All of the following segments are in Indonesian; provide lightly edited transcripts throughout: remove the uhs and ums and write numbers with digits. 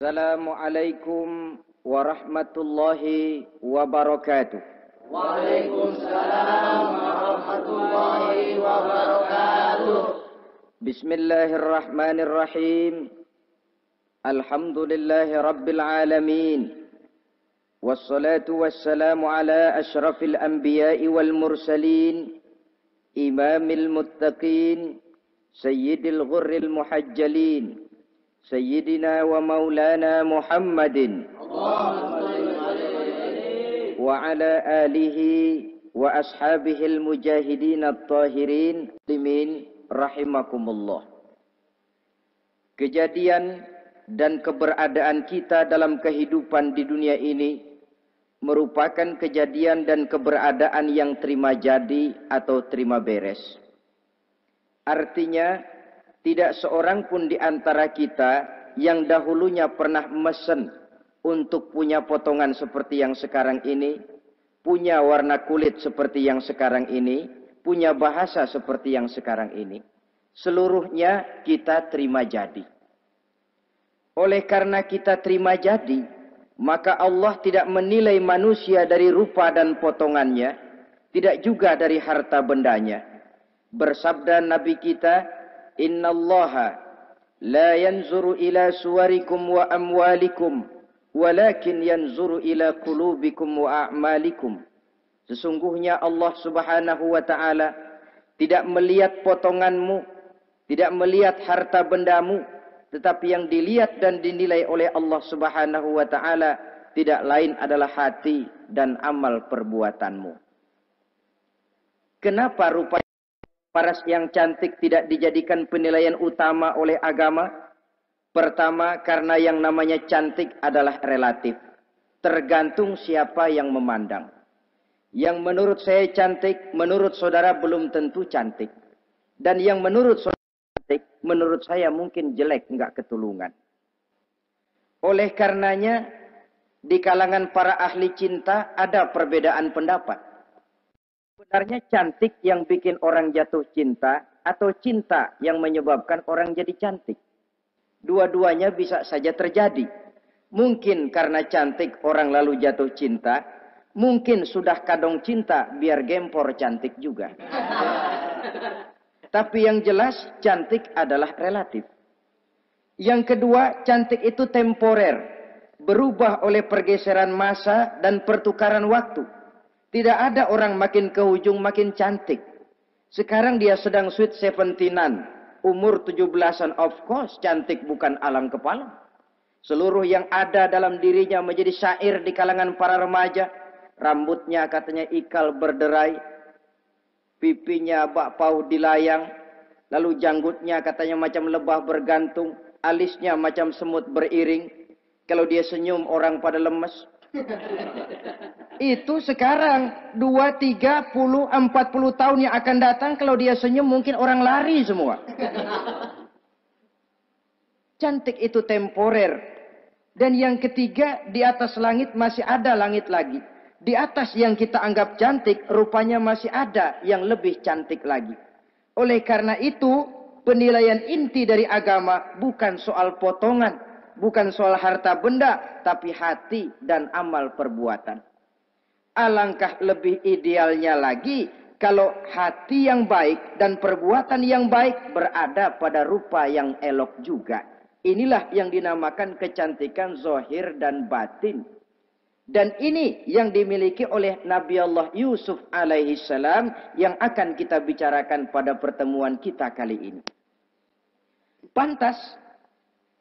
Assalamualaikum warahmatullahi wabarakatuh. Waalaikumsalam warahmatullahi wabarakatuh. Bismillahirrahmanirrahim. Alhamdulillahi rabbil alamin. Wassalatu wassalamu ala ashrafil anbiya'i wal mursalin, imamil muttaqin, sayyidil ghurril muhajjalin, Sayyidina wa maulana Muhammadin wa ala alihi wa ashabihil mujahidin at-tahirin muslimin rahimakumullah. Kejadian dan keberadaan kita dalam kehidupan di dunia ini merupakan kejadian dan keberadaan yang terima jadi atau terima beres. Artinya tidak seorang pun di antara kita yang dahulunya pernah mesen untuk punya potongan seperti yang sekarang ini, punya warna kulit seperti yang sekarang ini, punya bahasa seperti yang sekarang ini. Seluruhnya kita terima jadi. Oleh karena kita terima jadi, maka Allah tidak menilai manusia dari rupa dan potongannya, tidak juga dari harta bendanya. Bersabda Nabi kita, Innallaha la yanzuru ila suwarikum wa amwalikum walakin yanzuru ila qulubikum wa a'malikum. Sesungguhnya Allah Subhanahu wa taala tidak melihat potonganmu, tidak melihat harta bendamu, tetapi yang dilihat dan dinilai oleh Allah Subhanahu wa taala tidak lain adalah hati dan amal perbuatanmu. Kenapa rupanya paras yang cantik tidak dijadikan penilaian utama oleh agama? Pertama, karena yang namanya cantik adalah relatif. Tergantung siapa yang memandang. Yang menurut saya cantik, menurut saudara belum tentu cantik. Dan yang menurut saudara cantik, menurut saya mungkin jelek, enggak ketulungan. Oleh karenanya, di kalangan para ahli cinta ada perbedaan pendapat. Sebenarnya cantik yang bikin orang jatuh cinta atau cinta yang menyebabkan orang jadi cantik. Dua-duanya bisa saja terjadi. Mungkin karena cantik orang lalu jatuh cinta, mungkin sudah kadong cinta biar gempor cantik juga. Tapi yang jelas cantik adalah relatif. Yang kedua, cantik itu temporer, berubah oleh pergeseran masa dan pertukaran waktu. Tidak ada orang makin ke ujung makin cantik. Sekarang dia sedang sweet 17-an. Umur 17-an, of course cantik bukan alang kepala. Seluruh yang ada dalam dirinya menjadi syair di kalangan para remaja. Rambutnya katanya ikal berderai. Pipinya bakpao dilayang. Lalu janggutnya katanya macam lebah bergantung. Alisnya macam semut beriring. Kalau dia senyum orang pada lemes. Itu sekarang 2, 30, 40 tahun yang akan datang kalau dia senyum mungkin orang lari semua. Cantik itu temporer. Dan yang ketiga, di atas langit masih ada langit lagi. Di atas yang kita anggap cantik, rupanya masih ada yang lebih cantik lagi. Oleh karena itu, penilaian inti dari agama bukan soal potongan, bukan soal harta benda, tapi hati dan amal perbuatan. Alangkah lebih idealnya lagi kalau hati yang baik dan perbuatan yang baik berada pada rupa yang elok juga. Inilah yang dinamakan kecantikan zahir dan batin. Dan ini yang dimiliki oleh Nabi Allah Yusuf alaihi salam yang akan kita bicarakan pada pertemuan kita kali ini. Pantas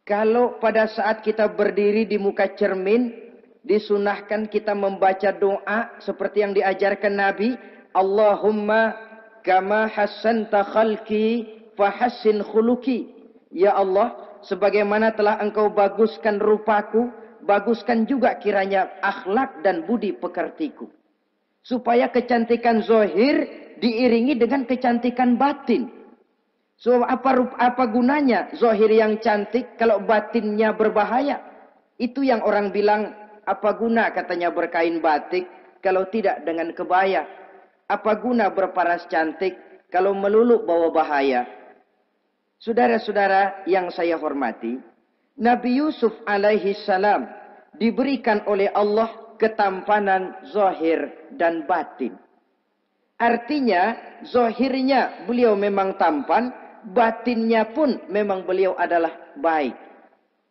kalau pada saat kita berdiri di muka cermin, disunahkan kita membaca doa seperti yang diajarkan Nabi. Allahumma kama hassanta khalqi fahassin khuluqi. Ya Allah, sebagaimana telah engkau baguskan rupaku, baguskan juga kiranya akhlak dan budi pekertiku. Supaya kecantikan zahir diiringi dengan kecantikan batin. So apa gunanya zahir yang cantik kalau batinnya berbahaya? Itu yang orang bilang, apa guna katanya berkain batik kalau tidak dengan kebaya? Apa guna berparas cantik kalau melulu bawa bahaya? Saudara-saudara yang saya hormati, Nabi Yusuf alaihi salam diberikan oleh Allah ketampanan zahir dan batin. Artinya, zahirnya beliau memang tampan, batinnya pun memang beliau adalah baik.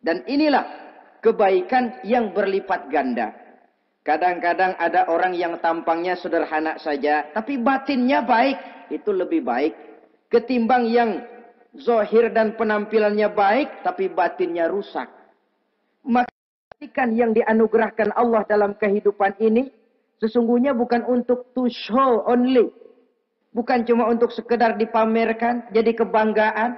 Dan inilah kebaikan yang berlipat ganda. Kadang-kadang ada orang yang tampangnya sederhana saja, tapi batinnya baik. Itu lebih baik ketimbang yang zahir dan penampilannya baik, tapi batinnya rusak. Maka kebaikan yang dianugerahkan Allah dalam kehidupan ini, sesungguhnya bukan untuk to show only. Bukan cuma untuk sekedar dipamerkan, jadi kebanggaan.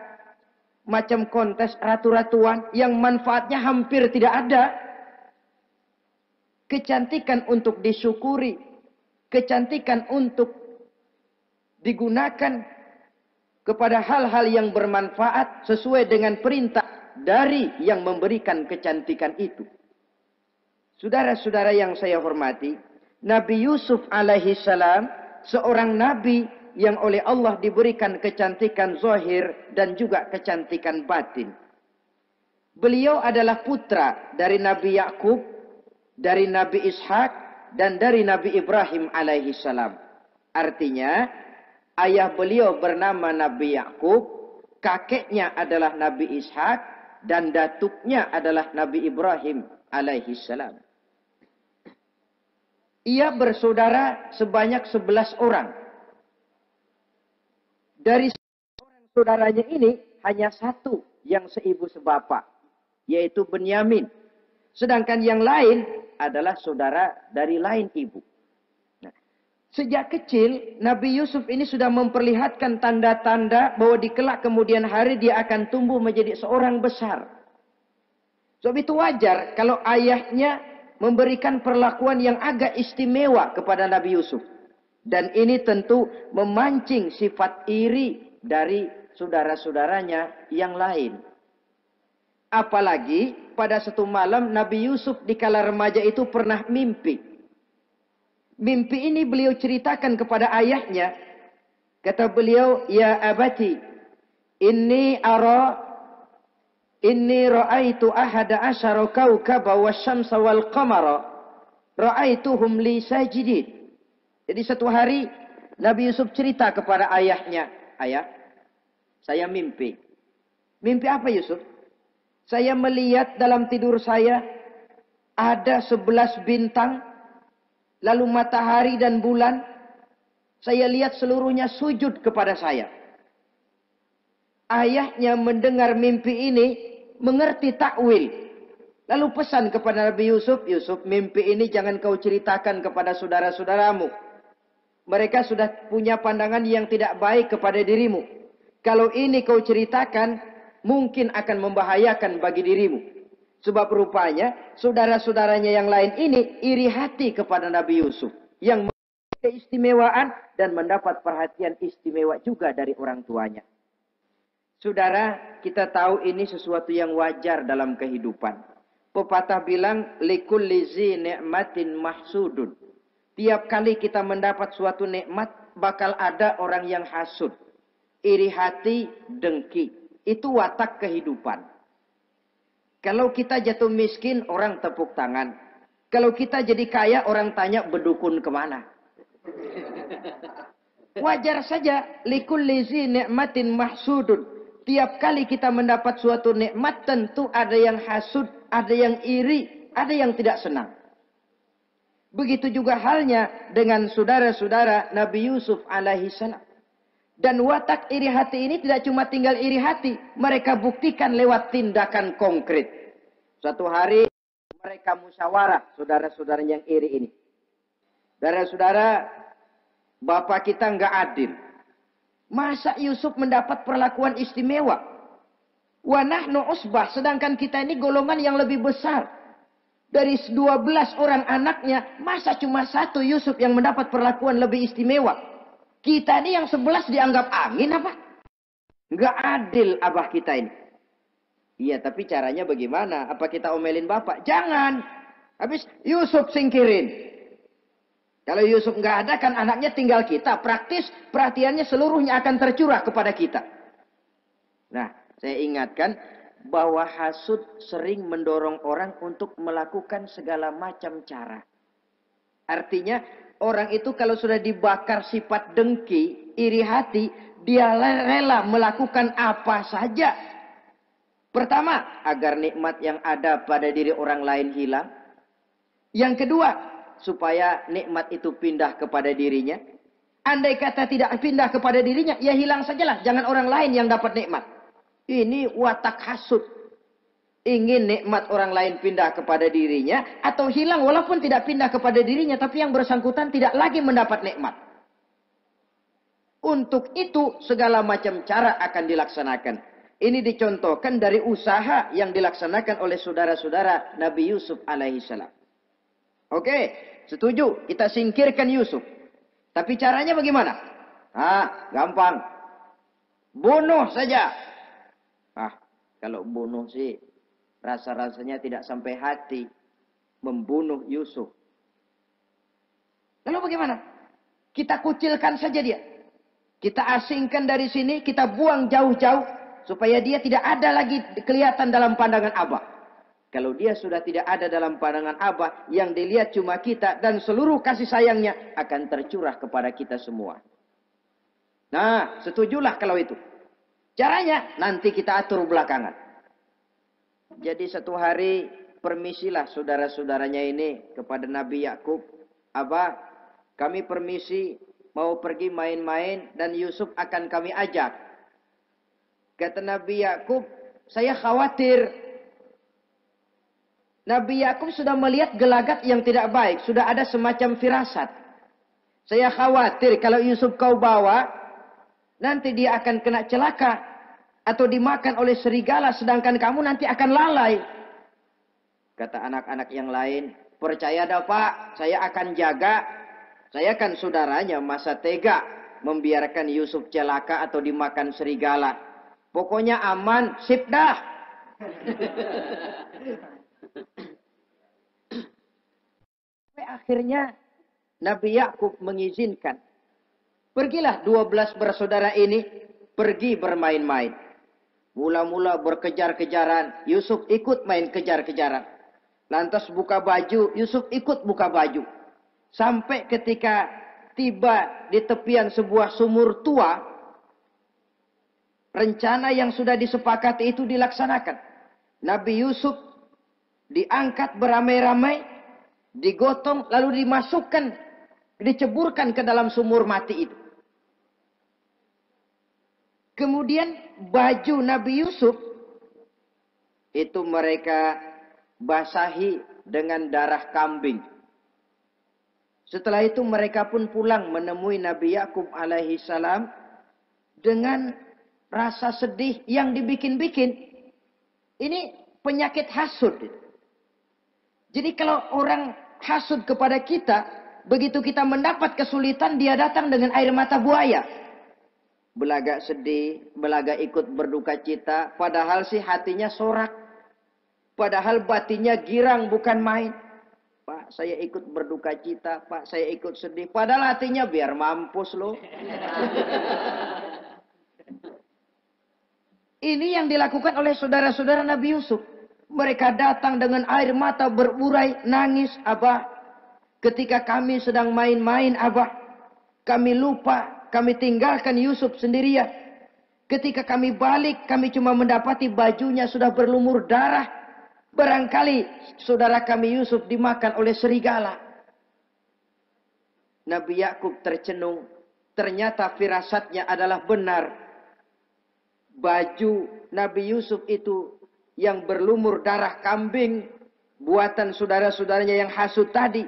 Macam kontes ratu-ratuan yang manfaatnya hampir tidak ada. Kecantikan untuk disyukuri. Kecantikan untuk digunakan kepada hal-hal yang bermanfaat sesuai dengan perintah dari yang memberikan kecantikan itu. Saudara-saudara yang saya hormati, Nabi Yusuf alaihi salam seorang nabi yang oleh Allah diberikan kecantikan zahir dan juga kecantikan batin. Beliau adalah putra dari Nabi Yakub, dari Nabi Ishak, dan dari Nabi Ibrahim alaihi salam. Artinya, ayah beliau bernama Nabi Yakub, kakeknya adalah Nabi Ishak, dan datuknya adalah Nabi Ibrahim alaihi salam. Ia bersaudara sebanyak 11 orang. Dari orang saudaranya ini hanya satu yang seibu sebapak, yaitu Benyamin. Sedangkan yang lain adalah saudara dari lain ibu. Nah, sejak kecil Nabi Yusuf ini sudah memperlihatkan tanda-tanda bahwa di kelak kemudian hari dia akan tumbuh menjadi seorang besar. Sebab itu wajar kalau ayahnya memberikan perlakuan yang agak istimewa kepada Nabi Yusuf. Dan ini tentu memancing sifat iri dari saudara-saudaranya yang lain. Apalagi pada satu malam Nabi Yusuf di kala remaja itu pernah mimpi. Mimpi ini beliau ceritakan kepada ayahnya. Kata beliau, "Ya abati, inni ra'aitu ahada asyara kawkaba wasyamsa wal qamara ra'aituhum li sajidin." Jadi satu hari Nabi Yusuf cerita kepada ayahnya, "Ayah, saya mimpi." Mimpi apa Yusuf? "Saya melihat dalam tidur saya ada 11 bintang, lalu matahari dan bulan. Saya lihat seluruhnya sujud kepada saya." Ayahnya mendengar mimpi ini, mengerti takwil. Lalu pesan kepada Nabi Yusuf, "Yusuf, mimpi ini jangan kau ceritakan kepada saudara-saudaramu. Mereka sudah punya pandangan yang tidak baik kepada dirimu. Kalau ini kau ceritakan, mungkin akan membahayakan bagi dirimu." Sebab rupanya saudara-saudaranya yang lain ini iri hati kepada Nabi Yusuf. Yang memiliki keistimewaan dan mendapat perhatian istimewa juga dari orang tuanya. Saudara, kita tahu ini sesuatu yang wajar dalam kehidupan. Pepatah bilang, "Likulli zi ni'matin mahsudun." Tiap kali kita mendapat suatu nikmat, bakal ada orang yang hasud. Iri hati, dengki. Itu watak kehidupan. Kalau kita jatuh miskin, orang tepuk tangan. Kalau kita jadi kaya, orang tanya berdukun kemana. Wajar saja. Likulli zi ni'matin mahsudun. Tiap kali kita mendapat suatu nikmat, tentu ada yang hasud, ada yang iri, ada yang tidak senang. Begitu juga halnya dengan saudara-saudara Nabi Yusuf alaihi salam. Dan watak iri hati ini tidak cuma tinggal iri hati. Mereka buktikan lewat tindakan konkret. Suatu hari mereka musyawarah, saudara-saudara yang iri ini. Saudara-saudara, bapak kita nggak adil. Masa Yusuf mendapat perlakuan istimewa? Wa nahnu usbah, sedangkan kita ini golongan yang lebih besar. Dari 12 orang anaknya, masa cuma satu Yusuf yang mendapat perlakuan lebih istimewa? Kita ini yang 11 dianggap angin apa? Nggak adil abah kita ini. Iya, tapi caranya bagaimana? Apa kita omelin bapak? Jangan. Habis Yusuf singkirin. Kalau Yusuf nggak ada, kan anaknya tinggal kita. Praktis, perhatiannya seluruhnya akan tercurah kepada kita. Nah, saya ingatkan, bahwa hasud sering mendorong orang untuk melakukan segala macam cara. Artinya orang itu kalau sudah dibakar sifat dengki, iri hati, dia rela melakukan apa saja. Pertama, agar nikmat yang ada pada diri orang lain hilang. Yang kedua, supaya nikmat itu pindah kepada dirinya. Andai kata tidak pindah kepada dirinya, ya hilang sajalah. Jangan orang lain yang dapat nikmat. Ini watak hasud. Ingin nikmat orang lain pindah kepada dirinya, atau hilang walaupun tidak pindah kepada dirinya, tapi yang bersangkutan tidak lagi mendapat nikmat. Untuk itu segala macam cara akan dilaksanakan. Ini dicontohkan dari usaha yang dilaksanakan oleh saudara-saudara Nabi Yusuf alaihissalam. Oke, setuju, kita singkirkan Yusuf. Tapi caranya bagaimana? Gampang. Bunuh saja. Kalau bunuh sih rasa-rasanya tidak sampai hati membunuh Yusuf. Lalu bagaimana? Kita kucilkan saja dia. Kita asingkan dari sini, kita buang jauh-jauh supaya dia tidak ada lagi kelihatan dalam pandangan Abah. Kalau dia sudah tidak ada dalam pandangan Abah, yang dilihat cuma kita dan seluruh kasih sayangnya akan tercurah kepada kita semua. Nah, setujulah kalau itu. Caranya nanti kita atur belakangan. Jadi satu hari permisilah saudara-saudaranya ini kepada Nabi Yakub. Abah, kami permisi mau pergi main-main dan Yusuf akan kami ajak. Kata Nabi Yakub, saya khawatir. Nabi Yakub sudah melihat gelagat yang tidak baik. Sudah ada semacam firasat. Saya khawatir kalau Yusuf kau bawa, nanti dia akan kena celaka. Atau dimakan oleh serigala, sedangkan kamu nanti akan lalai. Kata anak-anak yang lain, percaya dah Pak, saya akan jaga. Saya kan saudaranya, masa tega membiarkan Yusuf celaka atau dimakan serigala. Pokoknya aman, sip dah. Akhirnya Nabi Yakub mengizinkan. Pergilah 12 bersaudara ini pergi bermain-main. Mula-mula berkejar-kejaran, Yusuf ikut main kejar-kejaran. Lantas buka baju, Yusuf ikut buka baju. Sampai ketika tiba di tepian sebuah sumur tua, rencana yang sudah disepakati itu dilaksanakan. Nabi Yusuf diangkat beramai-ramai, digotong, lalu dimasukkan, diceburkan ke dalam sumur mati itu. Kemudian baju Nabi Yusuf itu mereka basahi dengan darah kambing. Setelah itu mereka pun pulang menemui Nabi Yakub alaihi salam dengan rasa sedih yang dibikin-bikin. Ini penyakit hasud. Jadi kalau orang hasud kepada kita, begitu kita mendapat kesulitan, dia datang dengan air mata buaya. Belagak sedih, belagak ikut berduka cita, padahal sih hatinya sorak. Padahal batinnya girang bukan main. Pak, saya ikut berduka cita, Pak, saya ikut sedih. Padahal hatinya biar mampus loh. Ini yang dilakukan oleh saudara-saudara Nabi Yusuf. Mereka datang dengan air mata berurai, nangis, Abah. Ketika kami sedang main-main, Abah, kami lupa. Kami tinggalkan Yusuf sendirian. Ketika kami balik, kami cuma mendapati bajunya sudah berlumur darah. Barangkali saudara kami Yusuf dimakan oleh serigala. Nabi Yakub tercenung. Ternyata firasatnya adalah benar. Baju Nabi Yusuf itu yang berlumur darah kambing, buatan saudara-saudaranya yang hasud tadi,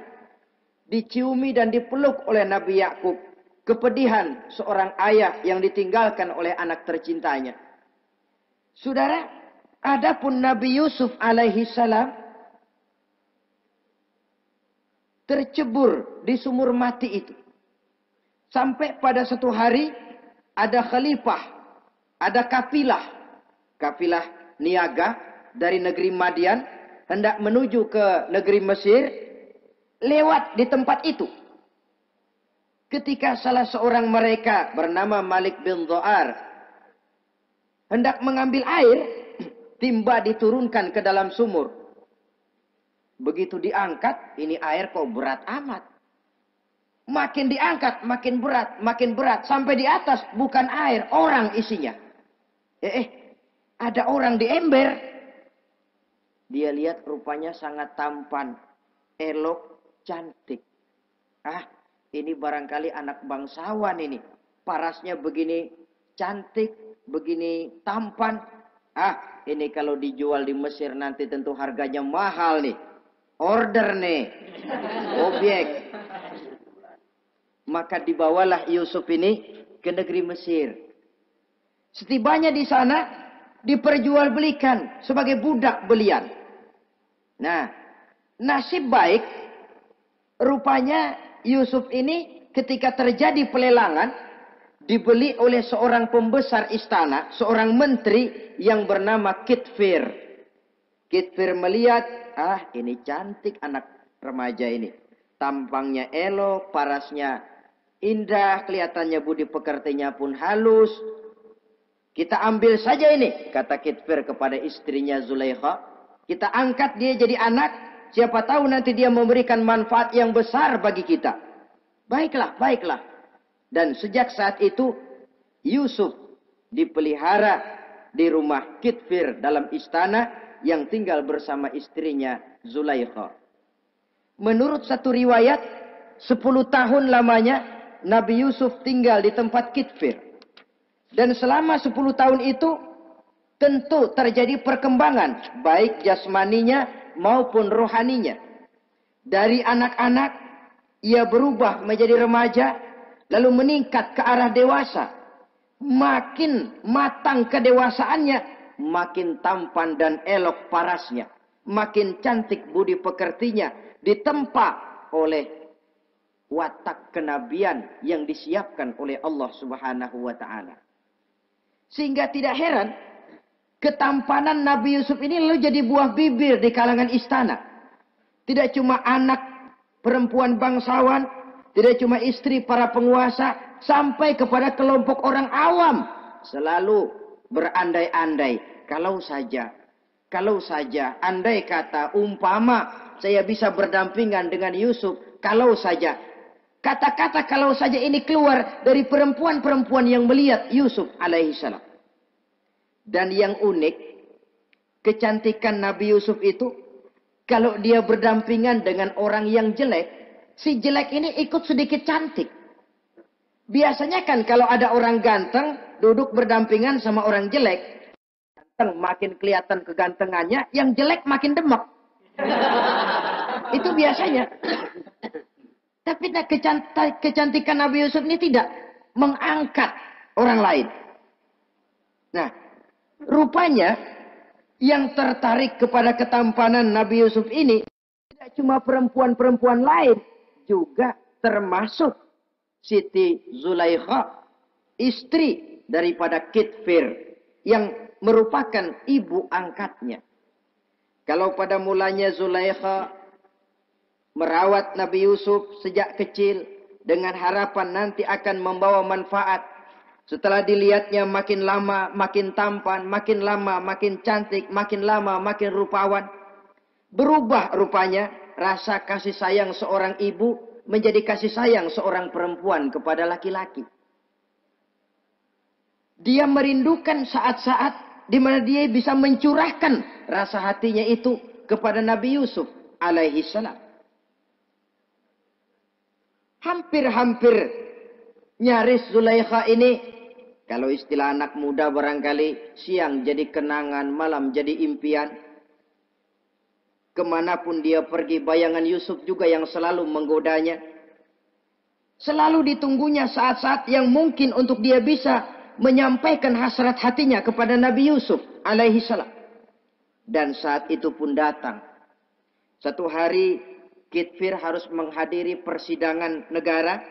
diciumi dan dipeluk oleh Nabi Yakub. Kepedihan seorang ayah yang ditinggalkan oleh anak tercintanya. Saudara, adapun Nabi Yusuf alaihi salam tercebur di sumur mati itu. Sampai pada satu hari ada khalifah, ada kafilah niaga dari negeri Madian hendak menuju ke negeri Mesir, lewat di tempat itu. Ketika salah seorang mereka bernama Malik bin Zo'ar hendak mengambil air, timba diturunkan ke dalam sumur. Begitu diangkat, ini air kok berat amat. Makin diangkat, makin berat. Sampai di atas bukan air, orang isinya. Ada orang di ember. Dia lihat rupanya sangat tampan, elok, cantik. Ini barangkali anak bangsawan ini. Parasnya begini cantik, begini tampan. Ini kalau dijual di Mesir nanti tentu harganya mahal nih. Order nih. Objek. Maka dibawalah Yusuf ini ke negeri Mesir. Setibanya di sana diperjualbelikan sebagai budak belian. Nah, nasib baik rupanya Yusuf ini ketika terjadi pelelangan dibeli oleh seorang pembesar istana, seorang menteri yang bernama Kitfir. Kitfir melihat, ini cantik anak remaja ini. Tampangnya elok, parasnya indah, kelihatannya budi pekertinya pun halus. Kita ambil saja ini, kata Kitfir kepada istrinya Zulaikha. Kita angkat dia jadi anak, siapa tahu nanti dia memberikan manfaat yang besar bagi kita. Baiklah, baiklah. Dan sejak saat itu, Yusuf dipelihara di rumah Kitfir dalam istana yang tinggal bersama istrinya Zulaikha. Menurut satu riwayat, 10 tahun lamanya Nabi Yusuf tinggal di tempat Kitfir. Dan selama 10 tahun itu tentu terjadi perkembangan baik jasmaninya maupun rohaninya. Dari anak-anak ia berubah menjadi remaja lalu meningkat ke arah dewasa. Makin matang kedewasaannya, makin tampan dan elok parasnya, makin cantik budi pekertinya, ditempa oleh watak kenabian yang disiapkan oleh Allah Subhanahu wa taala. Sehingga tidak heran ketampanan Nabi Yusuf ini lalu jadi buah bibir di kalangan istana. Tidak cuma anak perempuan bangsawan, tidak cuma istri para penguasa, sampai kepada kelompok orang awam selalu berandai-andai. Kalau saja, andai kata umpama saya bisa berdampingan dengan Yusuf, kalau saja. Kata-kata kalau saja ini keluar dari perempuan-perempuan yang melihat Yusuf alaihissalam. Dan yang unik, kecantikan Nabi Yusuf itu, kalau dia berdampingan dengan orang yang jelek, si jelek ini ikut sedikit cantik. Biasanya kan kalau ada orang ganteng, duduk berdampingan sama orang jelek, ganteng makin kelihatan kegantengannya, yang jelek makin demek. Itu biasanya. Tapi kecantikan Nabi Yusuf ini tidak mengangkat orang lain. Nah, rupanya yang tertarik kepada ketampanan Nabi Yusuf ini tidak cuma perempuan-perempuan lain, juga termasuk Siti Zulaikha, istri daripada Kitfir, yang merupakan ibu angkatnya. Kalau pada mulanya Zulaikha merawat Nabi Yusuf sejak kecil dengan harapan nanti akan membawa manfaat. Setelah dilihatnya makin lama makin tampan, makin lama makin cantik, makin lama makin rupawan. Berubah rupanya rasa kasih sayang seorang ibu menjadi kasih sayang seorang perempuan kepada laki-laki. Dia merindukan saat-saat di mana dia bisa mencurahkan rasa hatinya itu kepada Nabi Yusuf alaihi salam. Hampir-hampir nyaris Zulaikha ini, kalau istilah anak muda barangkali, siang jadi kenangan, malam jadi impian. Kemanapun dia pergi, bayangan Yusuf juga yang selalu menggodanya. Selalu ditunggunya saat-saat yang mungkin untuk dia bisa menyampaikan hasrat hatinya kepada Nabi Yusuf alaihi salam. Dan saat itu pun datang. Satu hari Kitfir harus menghadiri persidangan negara.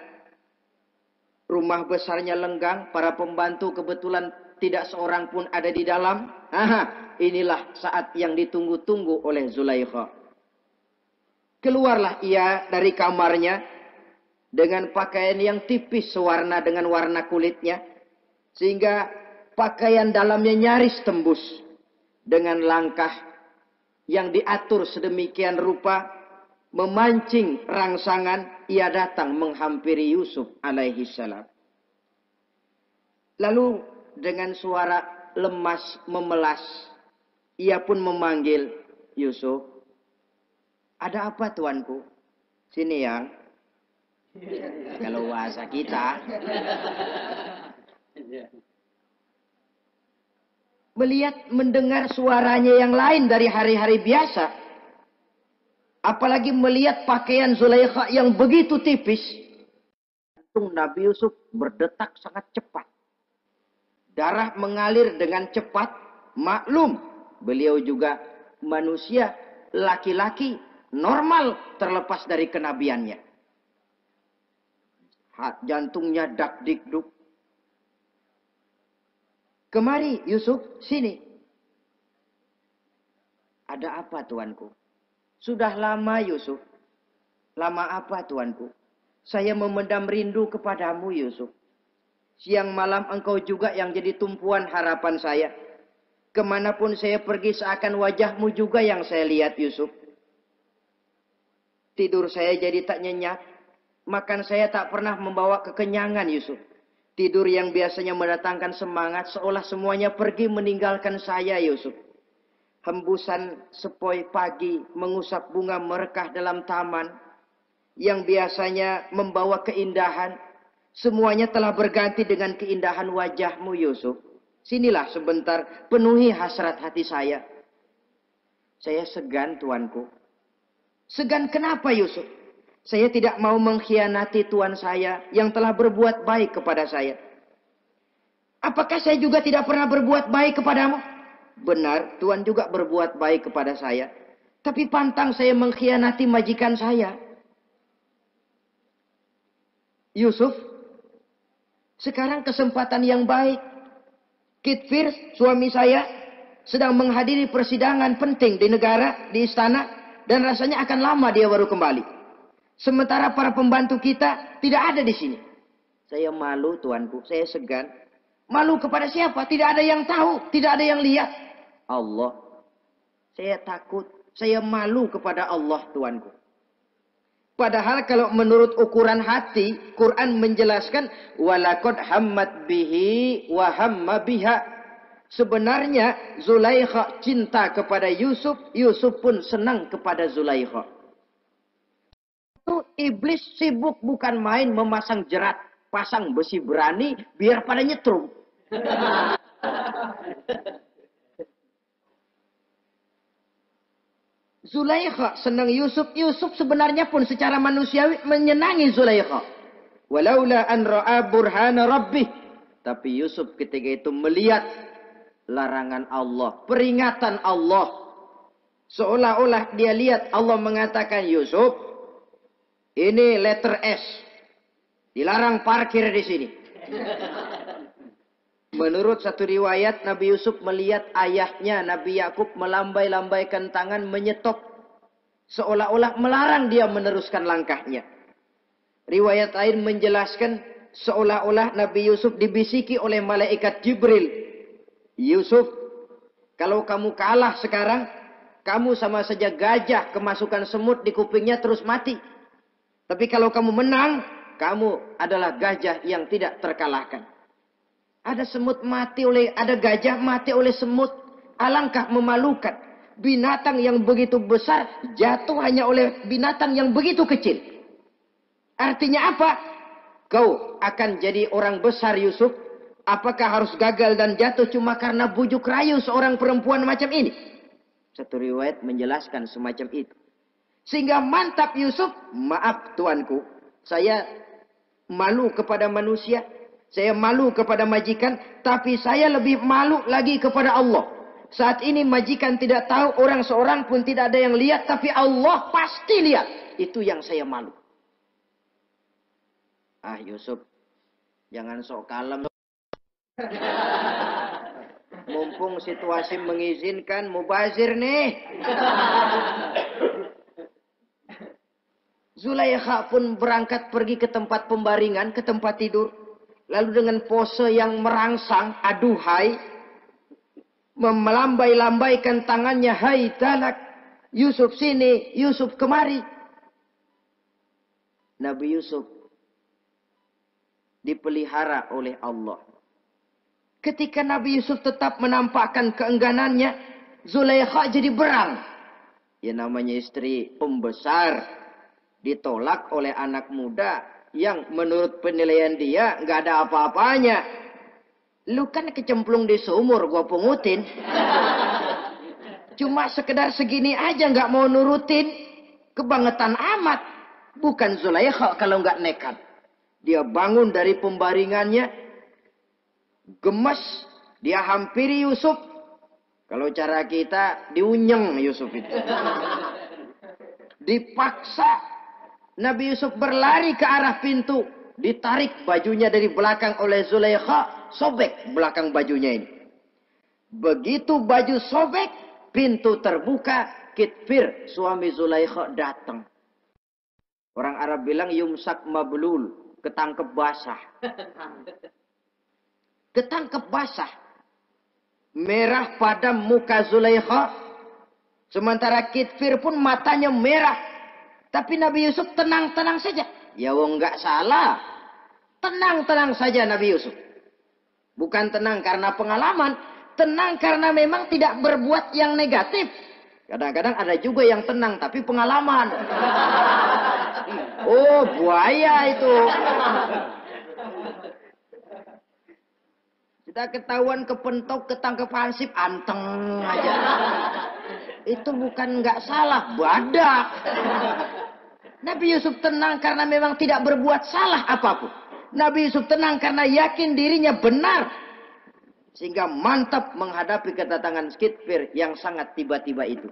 Rumah besarnya lenggang, para pembantu kebetulan tidak seorang pun ada di dalam. Inilah saat yang ditunggu-tunggu oleh Zulaikha. Keluarlah ia dari kamarnya dengan pakaian yang tipis sewarna dengan warna kulitnya, sehingga pakaian dalamnya nyaris tembus. dengan langkah yang diatur sedemikian rupa, memancing rangsangan, ia datang menghampiri Yusuf alaihi salam. Lalu dengan suara lemas memelas, ia pun memanggil Yusuf. Ada apa tuanku? Sini yang. Kalau bahasa kita. Melihat mendengar suaranya yang lain dari hari-hari biasa. Apalagi melihat pakaian Zulaikha yang begitu tipis. Jantung Nabi Yusuf berdetak sangat cepat. Darah mengalir dengan cepat. Maklum, beliau juga manusia, laki-laki, normal terlepas dari kenabiannya. Jantungnya dak-dik-duk. Kemari Yusuf, sini. Ada apa tuanku? Sudah lama Yusuf. Lama apa tuanku? Saya memendam rindu kepadamu Yusuf. Siang malam engkau juga yang jadi tumpuan harapan saya. Kemanapun saya pergi seakan wajahmu juga yang saya lihat Yusuf. Tidur saya jadi tak nyenyak. Makan saya tak pernah membawa kekenyangan Yusuf. Tidur yang biasanya mendatangkan semangat seolah semuanya pergi meninggalkan saya Yusuf. Hembusan sepoi pagi mengusap bunga merekah dalam taman yang biasanya membawa keindahan. Semuanya telah berganti dengan keindahan wajahmu Yusuf. Sinilah sebentar penuhi hasrat hati saya. Saya segan tuanku. Segan kenapa Yusuf? Saya tidak mau mengkhianati Tuhan saya yang telah berbuat baik kepada saya. Apakah saya juga tidak pernah berbuat baik kepadamu? Benar, Tuhan juga berbuat baik kepada saya. Tapi pantang saya mengkhianati majikan saya. Yusuf, sekarang kesempatan yang baik. Kit Firz, suami saya, sedang menghadiri persidangan penting di negara, di istana. Dan rasanya akan lama dia baru kembali. Sementara para pembantu kita tidak ada di sini. Saya malu tuanku, saya segan. Malu kepada siapa? Tidak ada yang tahu, tidak ada yang lihat. Allah. Saya takut, saya malu kepada Allah tuanku. Padahal kalau menurut ukuran hati, Quran menjelaskan walaqad hammat bihi wa hamma biha. Sebenarnya Zulaikha cinta kepada Yusuf, Yusuf pun senang kepada Zulaikha. Iblis sibuk bukan main memasang jerat, pasang besi berani biar pada nyetrum. Zulaikha senang Yusuf, Yusuf sebenarnya pun secara manusiawi menyenangi Zulaikha. Walaula an ra'a burhana rabbih. Tapi Yusuf ketika itu melihat larangan Allah, peringatan Allah. Seolah-olah dia lihat Allah mengatakan, Yusuf, ini letter S. Dilarang parkir di sini. Menurut satu riwayat, Nabi Yusuf melihat ayahnya, Nabi Yakub, melambai-lambaikan tangan menyetop. Seolah-olah melarang dia meneruskan langkahnya. Riwayat lain menjelaskan, seolah-olah Nabi Yusuf dibisiki oleh malaikat Jibril. Yusuf, kalau kamu kalah sekarang, kamu sama saja gajah kemasukan semut di kupingnya terus mati. Tapi kalau kamu menang, kamu adalah gajah yang tidak terkalahkan. Ada semut mati oleh, ada gajah mati oleh semut. Alangkah memalukan. Binatang yang begitu besar jatuh hanya oleh binatang yang begitu kecil. Artinya apa? Kau akan jadi orang besar Yusuf. Apakah harus gagal dan jatuh cuma karena bujuk rayu seorang perempuan macam ini? Satu riwayat menjelaskan semacam itu. Sehingga mantap Yusuf, maaf tuanku, saya malu kepada manusia, saya malu kepada majikan, tapi saya lebih malu lagi kepada Allah. Saat ini majikan tidak tahu, orang seorang pun tidak ada yang lihat, tapi Allah pasti lihat. Itu yang saya malu. Ah Yusuf, jangan sok kalem. Mumpung situasi mengizinkan, mubazir nih. Zulaikha pun berangkat pergi ke tempat pembaringan, ke tempat tidur. Lalu dengan pose yang merangsang, aduhai, melambai-lambaikan tangannya, hai talak, Yusuf sini, Yusuf kemari. Nabi Yusuf dipelihara oleh Allah. Ketika Nabi Yusuf tetap menampakkan keengganannya, Zulaikha jadi berang. Ya namanya istri pembesar, ditolak oleh anak muda yang menurut penilaian dia nggak ada apa-apanya. Lu kan kecemplung di sumur, gua pungutin. Cuma sekedar segini aja nggak mau nurutin, kebangetan amat. Bukan Zulaikha kalau nggak nekat. Dia bangun dari pembaringannya, gemes, dia hampiri Yusuf. Kalau cara kita diunyeng Yusuf itu. Dipaksa Nabi Yusuf berlari ke arah pintu, ditarik bajunya dari belakang oleh Zulaikha, sobek belakang bajunya ini. Begitu baju sobek, pintu terbuka, Kitfir suami Zulaikha datang. Orang Arab bilang yumsak mablul, ketangkep basah. Ketangkep basah. Merah padam muka Zulaikha. Sementara Kitfir pun matanya merah. Tapi Nabi Yusuf tenang-tenang saja. Ya wong nggak salah. Tenang-tenang saja Nabi Yusuf. Bukan tenang karena pengalaman. Tenang karena memang tidak berbuat yang negatif. Kadang-kadang ada juga yang tenang tapi pengalaman. Oh, buaya itu. Sudah ketahuan kepentok, ketangkep hansip, anteng aja. Itu bukan nggak salah, badak. Nabi Yusuf tenang karena memang tidak berbuat salah apapun. Nabi Yusuf tenang karena yakin dirinya benar. Sehingga mantap menghadapi kedatangan Kitfir yang sangat tiba-tiba itu.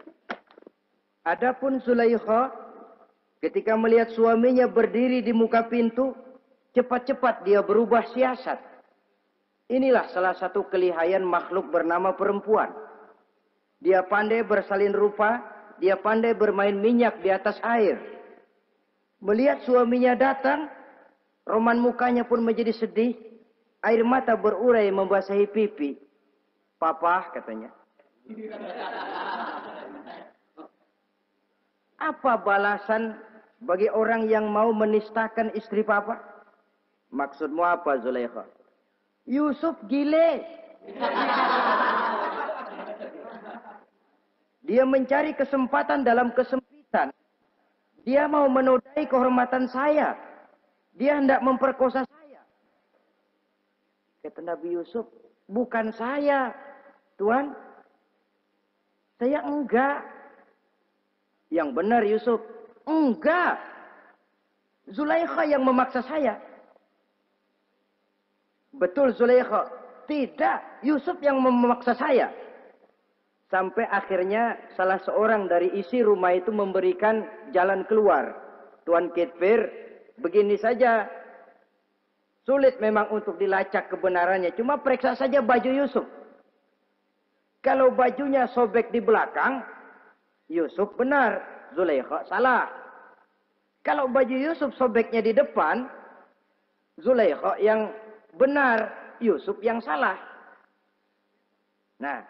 Adapun Zulaikha, ketika melihat suaminya berdiri di muka pintu, cepat-cepat dia berubah siasat. Inilah salah satu kelihayan makhluk bernama perempuan. Dia pandai bersalin rupa, dia pandai bermain minyak di atas air. Melihat suaminya datang, roman mukanya pun menjadi sedih. Air mata berurai membasahi pipi. Papa, katanya. Apa balasan bagi orang yang mau menistakan istri papa? Maksudmu apa, Zulaikha? Yusuf gile. Dia mencari kesempatan dalam kesempitan. Dia mau menodai kehormatan saya. Dia hendak memperkosa saya. Kata Nabi Yusuf, bukan saya, Tuan. Saya enggak. Yang benar Yusuf, enggak. Zulaikha yang memaksa saya. Betul Zulaikha, tidak. Yusuf yang memaksa saya. Sampai akhirnya salah seorang dari isi rumah itu memberikan jalan keluar. Tuan Kitfir, begini saja. Sulit memang untuk dilacak kebenarannya. Cuma periksa saja baju Yusuf. Kalau bajunya sobek di belakang, Yusuf benar. Zulaikha salah. Kalau baju Yusuf sobeknya di depan, Zulaikha yang benar. Yusuf yang salah. Nah,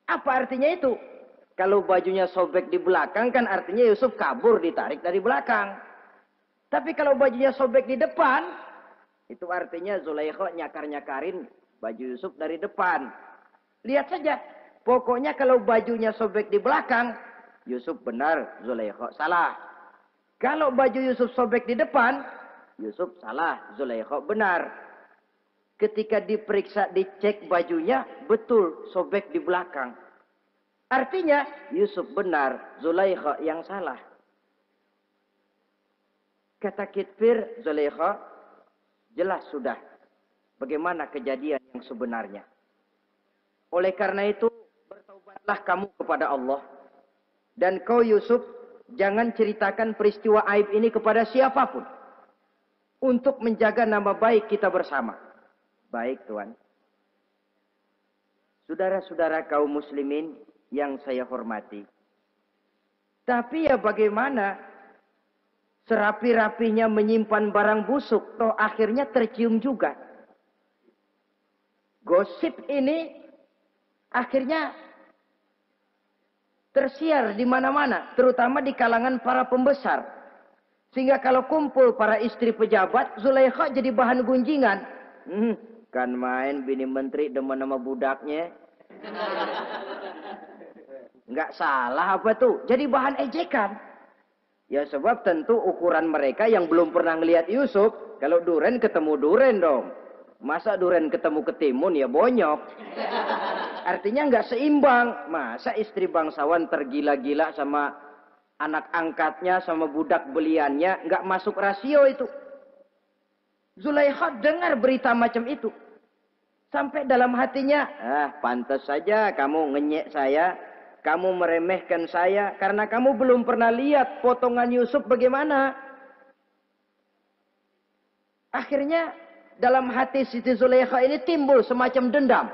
apa artinya itu? Kalau bajunya sobek di belakang kan artinya Yusuf kabur ditarik dari belakang. Tapi kalau bajunya sobek di depan, itu artinya Zulaikha nyakar-nyakarin baju Yusuf dari depan. Lihat saja. Pokoknya kalau bajunya sobek di belakang, Yusuf benar, Zulaikha salah. Kalau baju Yusuf sobek di depan, Yusuf salah, Zulaikha benar. Ketika diperiksa, dicek bajunya, betul sobek di belakang. Artinya Yusuf benar, Zulaikha yang salah. Kata Kitfir, Zulaikha, jelas sudah bagaimana kejadian yang sebenarnya. Oleh karena itu, bertaubatlah kamu kepada Allah. Dan kau Yusuf, jangan ceritakan peristiwa aib ini kepada siapapun. Untuk menjaga nama baik kita bersama. Baik Tuan. Saudara-saudara kaum muslimin yang saya hormati. Tapi ya bagaimana? Serapi-rapinya menyimpan barang busuk, toh akhirnya tercium juga. Gosip ini Akhirnya tersiar di mana-mana, terutama di kalangan para pembesar. Sehingga kalau kumpul para istri pejabat, Zulaikha jadi bahan gunjingan. Kan main bini menteri demen sama budaknya. Nggak salah apa tuh? Jadi bahan ejekan. Ya sebab tentu ukuran mereka yang belum pernah ngelihat Yusuf, kalau duren ketemu duren dong. Masa duren ketemu ketimun ya bonyok. Artinya nggak seimbang. Masa istri bangsawan tergila-gila sama anak angkatnya, sama budak beliannya, nggak masuk rasio itu. Zulaikha dengar berita macam itu. Sampai dalam hatinya, pantas saja kamu ngenyek saya, kamu meremehkan saya, karena kamu belum pernah lihat potongan Yusuf bagaimana. Akhirnya dalam hati Siti Zulaikha ini timbul semacam dendam.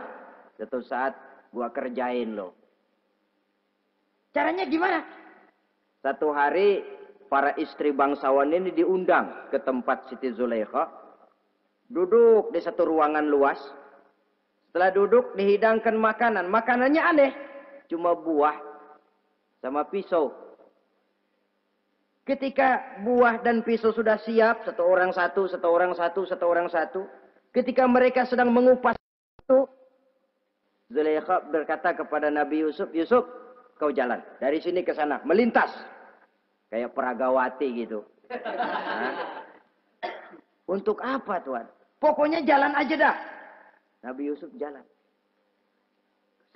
Suatu saat gua kerjain loh. Caranya gimana? Satu hari para istri bangsawan ini diundang ke tempat Siti Zulaikha. Duduk di satu ruangan luas. Setelah duduk dihidangkan makanan. Makanannya aneh. Cuma buah sama pisau. Ketika buah dan pisau sudah siap. Satu orang satu, satu orang satu, satu orang satu. Ketika mereka sedang mengupas itu. Zulaikha berkata kepada Nabi Yusuf. Yusuf, kau jalan. Dari sini ke sana. Melintas. Kayak peragawati gitu. Untuk apa Tuhan? Pokoknya jalan aja dah. Nabi Yusuf jalan.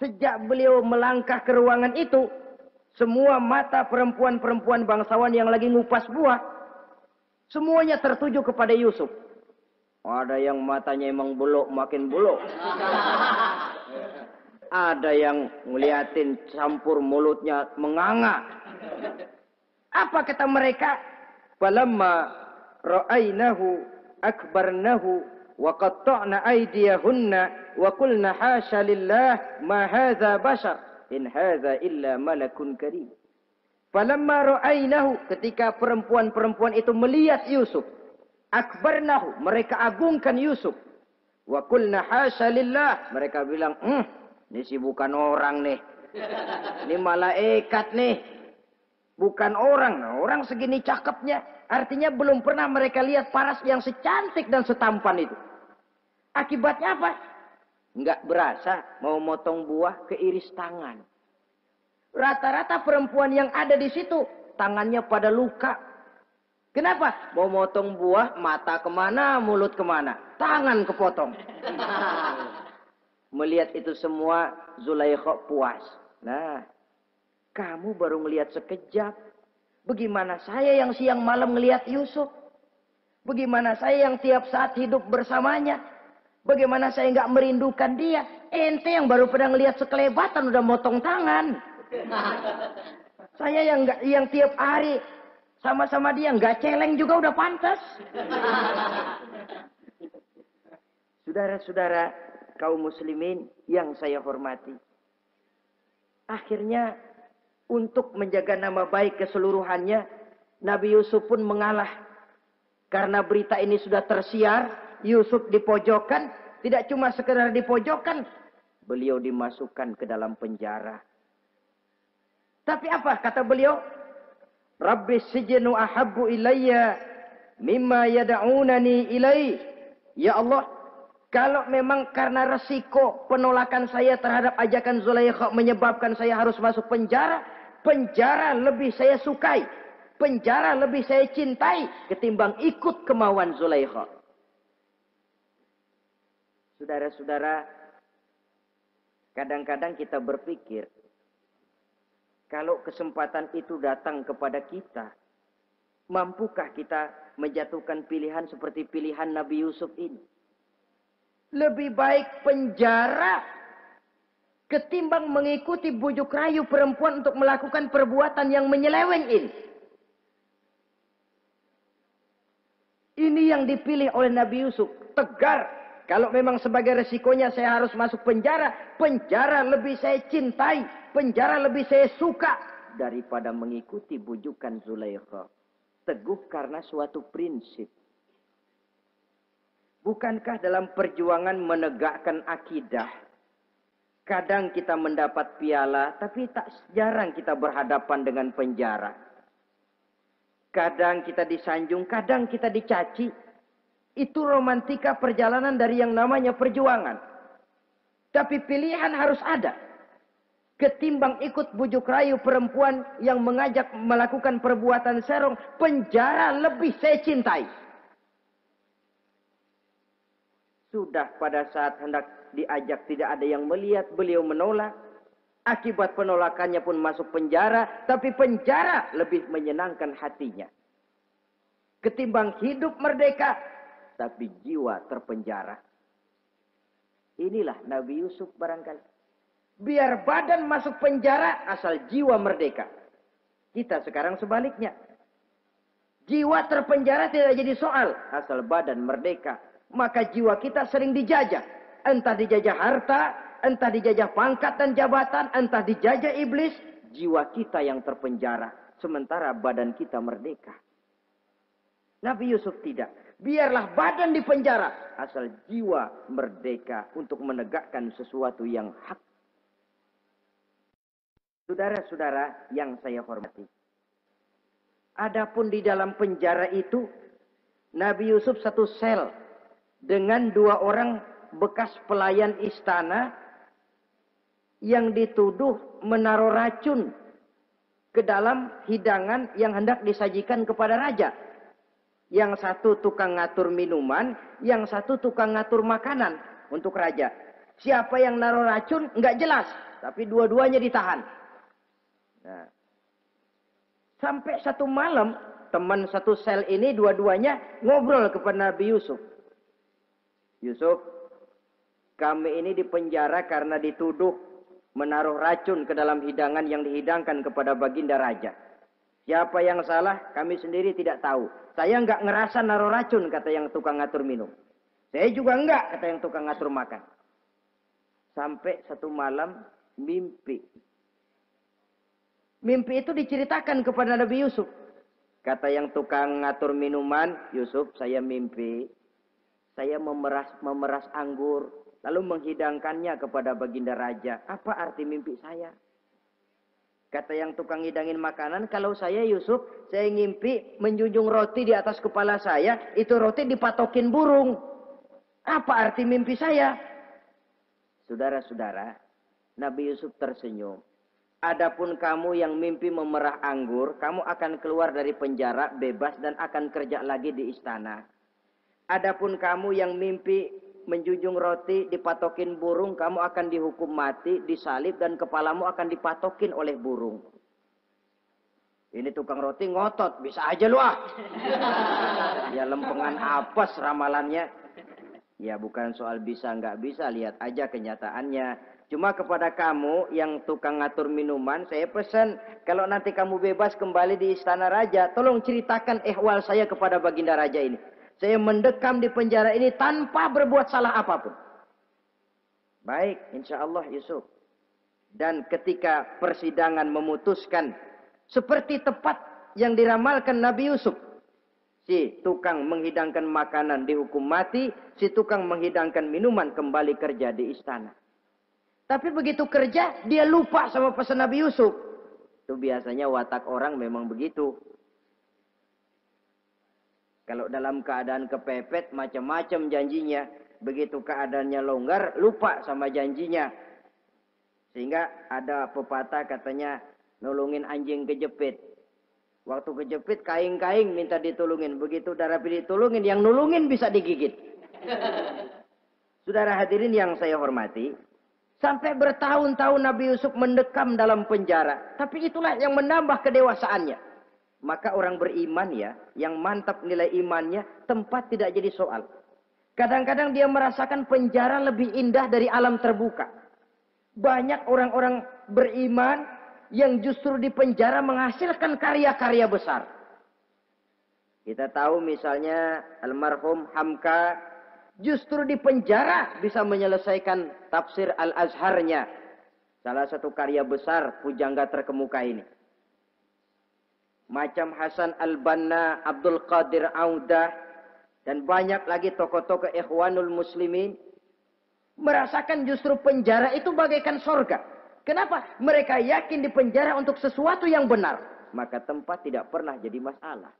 Sejak beliau melangkah ke ruangan itu, semua mata perempuan-perempuan bangsawan yang lagi ngupas buah, semuanya tertuju kepada Yusuf. Ada yang matanya emang belok, makin belok. Ada yang ngeliatin campur mulutnya menganga. Apa kata mereka? Falamma ra'ainahu akbarnahu wa qatta'na aydiyahunna wa qulna hasya lillah ma hadza bashar in hadza illa malakun karim. Falamma ra'ainahu, ketika perempuan-perempuan itu melihat Yusuf, akbarnahu, mereka agungkan Yusuf. Wa qulna hasya lillah, mereka bilang, ini sih bukan orang nih. Ini malaikat nih. Bukan orang. Nah, orang segini cakepnya. Artinya belum pernah mereka lihat paras yang secantik dan setampan itu. Akibatnya apa? Nggak berasa mau motong buah keiris tangan. Rata-rata perempuan yang ada di situ tangannya pada luka. Kenapa? Mau motong buah, mata kemana, mulut kemana, tangan kepotong. Melihat itu semua, Zulaikha puas. Nah, kamu baru ngelihat sekejap. Bagaimana saya yang siang malam ngelihat Yusuf? Bagaimana saya yang tiap saat hidup bersamanya? Bagaimana saya nggak merindukan dia? Ente yang baru pernah ngelihat sekelebatan udah motong tangan. Saya yang tiap hari sama-sama dia nggak celeng juga udah pantas. Saudara-saudara kaum muslimin yang saya hormati. Akhirnya untuk menjaga nama baik keseluruhannya, Nabi Yusuf pun mengalah. Karena berita ini sudah tersiar, Yusuf dipojokkan, tidak cuma sekedar dipojokkan, beliau dimasukkan ke dalam penjara. Tapi apa kata beliau? Rabbis sijnu ahabbu ilayya mimma yad'unani ilaih. Ya Allah, kalau memang karena resiko penolakan saya terhadap ajakan Zulaikha menyebabkan saya harus masuk penjara, penjara lebih saya sukai, penjara lebih saya cintai ketimbang ikut kemauan Zulaikha. Saudara-saudara, kadang-kadang kita berpikir, kalau kesempatan itu datang kepada kita, mampukah kita menjatuhkan pilihan seperti pilihan Nabi Yusuf ini? Lebih baik penjara ketimbang mengikuti bujuk rayu perempuan untuk melakukan perbuatan yang menyeleweng ini. Ini yang dipilih oleh Nabi Yusuf. Tegar. Kalau memang sebagai resikonya saya harus masuk penjara, penjara lebih saya cintai, penjara lebih saya suka daripada mengikuti bujukan Zulaikha. Teguh karena suatu prinsip. Bukankah dalam perjuangan menegakkan akidah, Kadang kita mendapat piala, tapi tak jarang kita berhadapan dengan penjara. Kadang kita disanjung, kadang kita dicaci. Itu romantika perjalanan dari yang namanya perjuangan. Tapi pilihan harus ada. Ketimbang ikut bujuk rayu perempuan yang mengajak melakukan perbuatan serong, penjara lebih saya cintai. Sudah pada saat hendak diajak tidak ada yang melihat, beliau menolak. Akibat penolakannya pun masuk penjara, tapi penjara lebih menyenangkan hatinya. Ketimbang hidup merdeka, tapi jiwa terpenjara. Inilah Nabi Yusuf barangkali. Biar badan masuk penjara, asal jiwa merdeka. Kita sekarang sebaliknya. Jiwa terpenjara tidak jadi soal, asal badan merdeka. Maka jiwa kita sering dijajah. Entah dijajah harta, entah dijajah pangkat dan jabatan, entah dijajah iblis. Jiwa kita yang terpenjara. Sementara badan kita merdeka. Nabi Yusuf tidak. Biarlah badan di penjara. Asal jiwa merdeka untuk menegakkan sesuatu yang hak. Saudara-saudara yang saya hormati. Adapun di dalam penjara itu, Nabi Yusuf satu sel dengan 2 orang bekas pelayan istana yang dituduh menaruh racun ke dalam hidangan yang hendak disajikan kepada raja. Yang satu tukang ngatur minuman, yang satu tukang ngatur makanan untuk raja. Siapa yang naruh racun nggak jelas, tapi dua-duanya ditahan. Nah, sampai satu malam teman satu sel ini dua-duanya ngobrol kepada Nabi Yusuf. Yusuf, kami ini dipenjara karena dituduh menaruh racun ke dalam hidangan yang dihidangkan kepada baginda raja. Siapa yang salah, kami sendiri tidak tahu. Saya enggak ngerasa naruh racun, kata yang tukang ngatur minum. Saya juga enggak, kata yang tukang ngatur makan. Sampai satu malam, mimpi. Mimpi itu diceritakan kepada Nabi Yusuf. Kata yang tukang ngatur minuman, Yusuf, saya mimpi. Saya memeras anggur, lalu menghidangkannya kepada baginda raja. Apa arti mimpi saya? Kata yang tukang hidangin makanan, kalau saya Yusuf, saya ngimpi menjunjung roti di atas kepala saya, itu roti dipatokin burung. Apa arti mimpi saya? Saudara-saudara, Nabi Yusuf tersenyum. Adapun kamu yang mimpi memerah anggur, kamu akan keluar dari penjara bebas dan akan kerja lagi di istana. Adapun kamu yang mimpi menjunjung roti dipatokin burung, kamu akan dihukum mati, disalib dan kepalamu akan dipatokin oleh burung. Ini tukang roti ngotot, bisa aja lu ah. Ya lempengan apes ramalannya. Ya bukan soal bisa nggak bisa, lihat aja kenyataannya. Cuma kepada kamu yang tukang ngatur minuman, saya pesan kalau nanti kamu bebas kembali di istana raja, tolong ceritakan ihwal saya kepada baginda raja ini. Saya mendekam di penjara ini tanpa berbuat salah apapun. Baik, insya Allah Yusuf. Dan ketika persidangan memutuskan seperti tepat yang diramalkan Nabi Yusuf. Si tukang menghidangkan makanan dihukum mati, si tukang menghidangkan minuman kembali kerja di istana. Tapi begitu kerja, dia lupa sama pesan Nabi Yusuf. Itu biasanya watak orang memang begitu. Kalau dalam keadaan kepepet, macam-macam janjinya. Begitu keadaannya longgar, lupa sama janjinya. Sehingga ada pepatah katanya, nolongin anjing kejepit. Waktu kejepit, kaing-kaing minta ditolongin. Begitu udah rapi ditolongin, yang nolongin bisa digigit. Saudara hadirin yang saya hormati, sampai bertahun-tahun Nabi Yusuf mendekam dalam penjara. Tapi itulah yang menambah kedewasaannya. Maka orang beriman ya, yang mantap nilai imannya, tempat tidak jadi soal. Kadang-kadang dia merasakan penjara lebih indah dari alam terbuka. Banyak orang-orang beriman yang justru di penjara menghasilkan karya-karya besar. Kita tahu misalnya almarhum Hamka justru di penjara bisa menyelesaikan tafsir Al-Azharnya. Salah satu karya besar pujangga terkemuka ini. Macam Hasan Al-Banna, Abdul Qadir Audah, dan banyak lagi tokoh-tokoh Ikhwanul Muslimin. merasakan justru penjara itu bagaikan sorga. Kenapa? Mereka yakin di penjara untuk sesuatu yang benar. Maka tempat tidak pernah jadi masalah.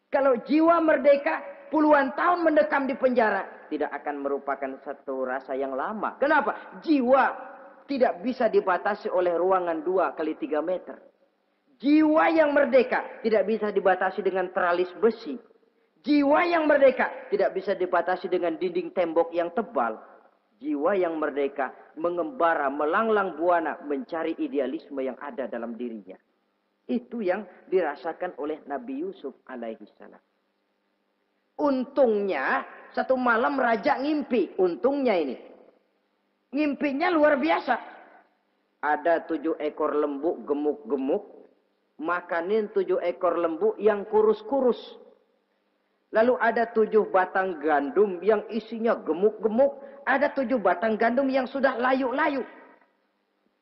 Kalau jiwa merdeka puluhan tahun mendekam di penjara, tidak akan merupakan satu rasa yang lama. Kenapa? Jiwa tidak bisa dibatasi oleh ruangan 2 kali 3 meter. Jiwa yang merdeka tidak bisa dibatasi dengan teralis besi. Jiwa yang merdeka tidak bisa dibatasi dengan dinding tembok yang tebal. Jiwa yang merdeka mengembara, melanglang buana, mencari idealisme yang ada dalam dirinya. Itu yang dirasakan oleh Nabi Yusuf alaihi salam. Untungnya satu malam raja ngimpi. Untungnya ini. Ngimpinya luar biasa. Ada 7 ekor lembu gemuk-gemuk. Makanin 7 ekor lembu yang kurus-kurus. Lalu ada 7 batang gandum yang isinya gemuk-gemuk. Ada 7 batang gandum yang sudah layu-layu.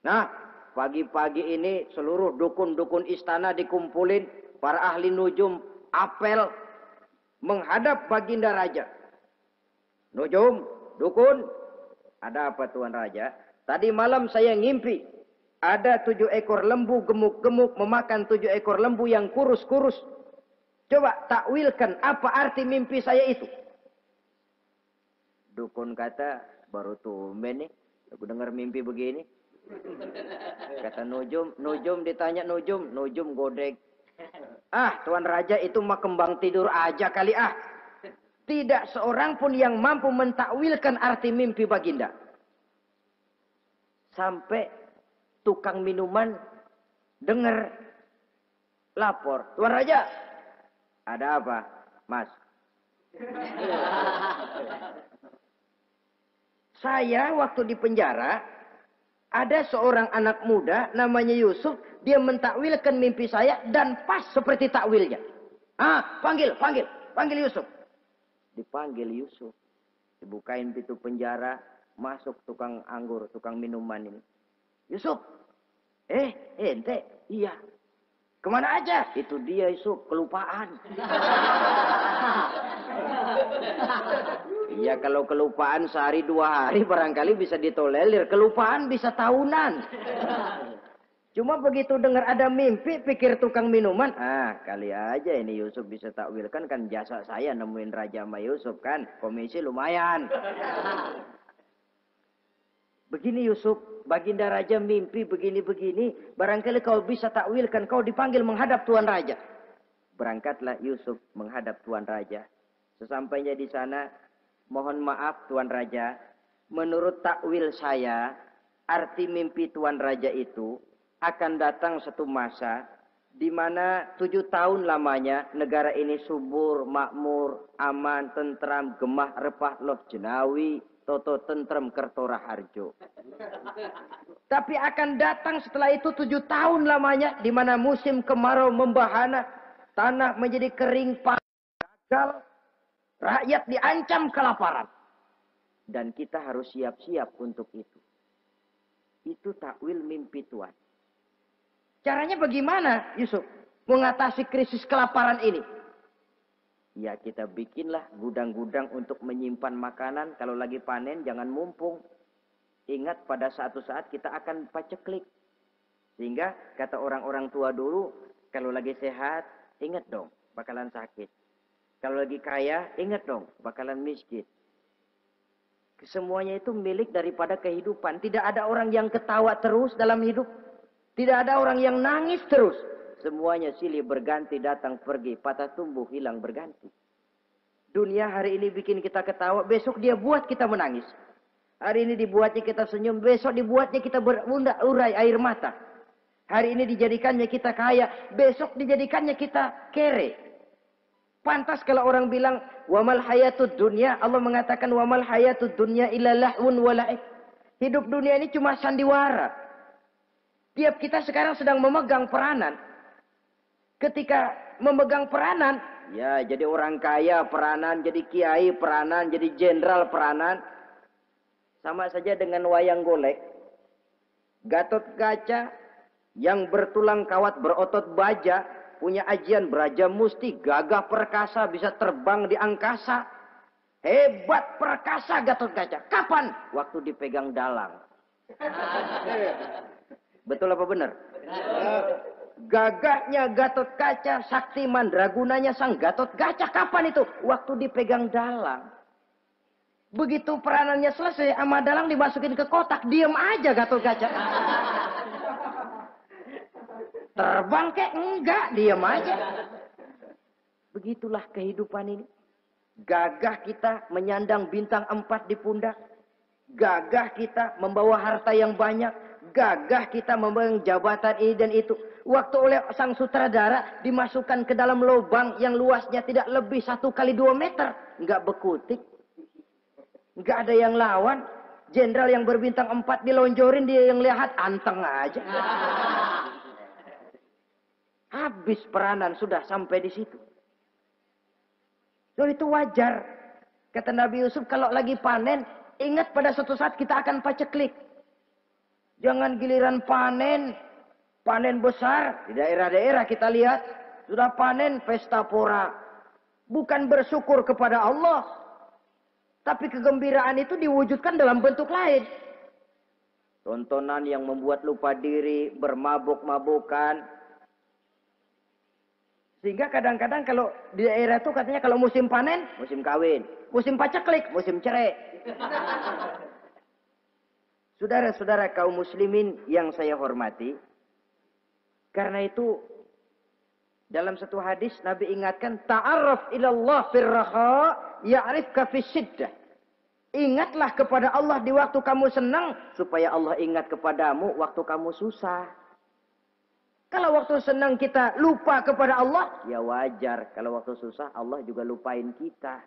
Nah, pagi-pagi ini seluruh dukun-dukun istana dikumpulin. Para ahli nujum apel menghadap baginda raja. Nujum, dukun, ada apa Tuan Raja? Tadi malam saya ngimpi. Ada 7 ekor lembu gemuk-gemuk memakan 7 ekor lembu yang kurus-kurus. Coba takwilkan apa arti mimpi saya itu. Dukun kata, baru tumben nih. Aku dengar mimpi begini. Kata Nujum ditanya Nujum godek. Ah, Tuan Raja itu mah kembang tidur aja kali ah. Tidak seorang pun yang mampu mentakwilkan arti mimpi baginda. Sampai tukang minuman dengar lapor. Tuan Raja, ada apa, Mas? Saya waktu di penjara, ada seorang anak muda namanya Yusuf, dia mentakwilkan mimpi saya dan pas seperti takwilnya. Ah, panggil Yusuf. Dipanggil Yusuf. Dibukain pintu penjara, masuk tukang anggur, tukang minuman ini. Yusuf, ente, iya. Kemana aja? Itu dia Yusuf, kelupaan. Iya, kalau kelupaan sehari 2 hari barangkali bisa ditolerir. Kelupaan bisa tahunan. Cuma begitu dengar ada mimpi, pikir tukang minuman. Ah, kali aja ini Yusuf bisa takwilkan, kan jasa saya nemuin Raja sama Yusuf kan. Komisi lumayan. Begini Yusuf, baginda Raja mimpi begini-begini. Barangkali kau bisa takwilkan, kau dipanggil menghadap Tuan Raja. Berangkatlah Yusuf menghadap Tuan Raja. Sesampainya di sana, mohon maaf Tuan Raja, menurut takwil saya, arti mimpi Tuan Raja itu akan datang satu masa di mana 7 tahun lamanya negara ini subur, makmur, aman, tentram, gemah, repah, loh jenawi, toto tentrem, kertora harjo. Tapi akan datang setelah itu 7 tahun lamanya di mana musim kemarau membahana, tanah menjadi kering, gagal, rakyat diancam kelaparan. Dan kita harus siap-siap untuk itu. Itu takwil mimpi Tuhan. Caranya bagaimana Yusuf mengatasi krisis kelaparan ini? Ya kita bikinlah gudang-gudang untuk menyimpan makanan. Kalau lagi panen jangan mumpung. Ingat pada suatu saat kita akan paceklik. Sehingga kata orang-orang tua dulu, kalau lagi sehat ingat dong bakalan sakit. Kalau lagi kaya ingat dong bakalan miskin. Semuanya itu milik daripada kehidupan. Tidak ada orang yang ketawa terus dalam hidup. Tidak ada orang yang nangis terus. Semuanya silih berganti, datang pergi, patah tumbuh, hilang berganti. Dunia hari ini bikin kita ketawa, besok dia buat kita menangis. Hari ini dibuatnya kita senyum, besok dibuatnya kita berurai air mata. Hari ini dijadikannya kita kaya, besok dijadikannya kita kere. Pantas kalau orang bilang, wamal hayatud dunya, Allah mengatakan wamal hayatud dunya illa lahun wala'ib. Hidup dunia ini cuma sandiwara. Tiap kita sekarang sedang memegang peranan. Ketika memegang peranan, ya jadi orang kaya peranan, jadi kiai peranan, jadi jenderal peranan. Sama saja dengan wayang golek. Gatot Kaca yang bertulang kawat berotot baja, punya ajian beraja musti, gagah perkasa, bisa terbang di angkasa. Hebat perkasa Gatot Kaca. Kapan? Waktu dipegang dalang. Betul apa benar? Gagahnya Gatot Kaca, sakti mandragunanya sang Gatot Kaca. Kapan itu? Waktu dipegang dalang. Begitu peranannya selesai, sama dalang dimasukin ke kotak. Diem aja Gatot Kaca. Terbang kek? Enggak, diem aja. Begitulah kehidupan ini. Gagah kita menyandang bintang 4 di pundak. Gagah kita membawa harta yang banyak. Gagah kita membawa jabatan ini dan itu. Waktu oleh sang sutradara dimasukkan ke dalam lubang yang luasnya tidak lebih 1 kali 2 meter. Enggak bekutik. Enggak ada yang lawan. Jenderal yang berbintang 4 dilonjorin, dia yang lihat anteng aja. Habis peranan sudah sampai di situ. So, itu wajar. Kata Nabi Yusuf, kalau lagi panen, ingat pada suatu saat kita akan paceklik. Jangan giliran panen besar. Di daerah-daerah kita lihat, sudah panen pesta pora. Bukan bersyukur kepada Allah. Tapi kegembiraan itu diwujudkan dalam bentuk lain. Tontonan yang membuat lupa diri, bermabuk-mabukan. Sehingga kadang-kadang kalau di daerah itu katanya kalau musim panen, musim kawin. Musim paceklik, musim cerai. Saudara-saudara kaum muslimin yang saya hormati. Karena itu, dalam satu hadis Nabi ingatkan, ta'arraf ilallah firraha ya'rifka fisyiddah. Ingatlah kepada Allah di waktu kamu senang, supaya Allah ingat kepadamu waktu kamu susah. Kalau waktu senang kita lupa kepada Allah, ya wajar. Kalau waktu susah, Allah juga lupain kita.